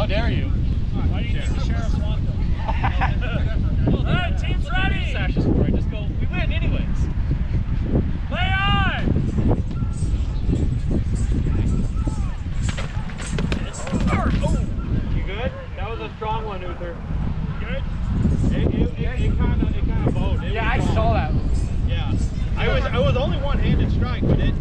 How dare you? Why do you think the sheriffs want them? All right, team's ready. Sashes for it. Just go. We win anyways. Play on. You good? That was a strong one, Uther. Good. It kind of bowed. Yeah, I saw that. Yeah. I was only one-handed strike, but it